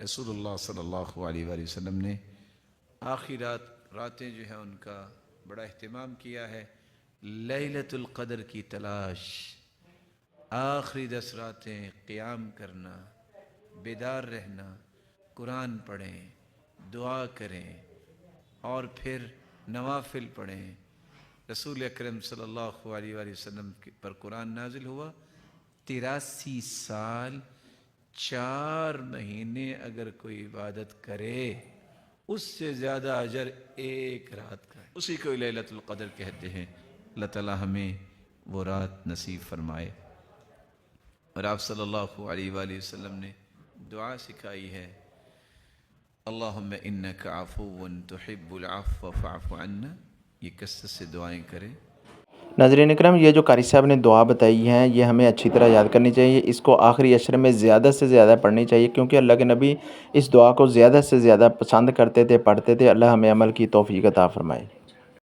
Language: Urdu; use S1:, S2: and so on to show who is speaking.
S1: رسول اللہ صلی اللہ علیہ وآلہ وسلم نے آخری راتیں جو ہیں ان کا بڑا اہتمام کیا ہے. لیلۃ القدر کی تلاش، آخری 10 راتیں قیام کرنا، بیدار رہنا، قرآن پڑھیں، دعا کریں اور پھر نوافل پڑھیں. رسول اکرم صلی اللہ علیہ وآلہ وسلم پر قرآن نازل ہوا 83 سال 4 مہینے اگر کوئی عبادت کرے اس سے زیادہ اجر ایک رات کا ہے. اسی کو لیلۃ القدر کہتے ہیں. اللہ تعالی ہمیں وہ رات نصیب فرمائے. اور آپ صلی اللہ علیہ وآلہ وسلم نے دعا سکھائی ہے، اللہم انک عفو تحب العفو فاعف عنا. یہ کثرت سے دعائیں کریں.
S2: ناظرین اکرام، یہ جو قاری صاحب نے دعا بتائی ہیں یہ ہمیں اچھی طرح یاد کرنی چاہیے. اس کو آخری عشر میں زیادہ سے زیادہ پڑھنی چاہیے، کیونکہ اللہ کے نبی اس دعا کو زیادہ سے زیادہ پسند کرتے تھے، پڑھتے تھے. اللہ ہمیں عمل کی توفیق عطا فرمائے.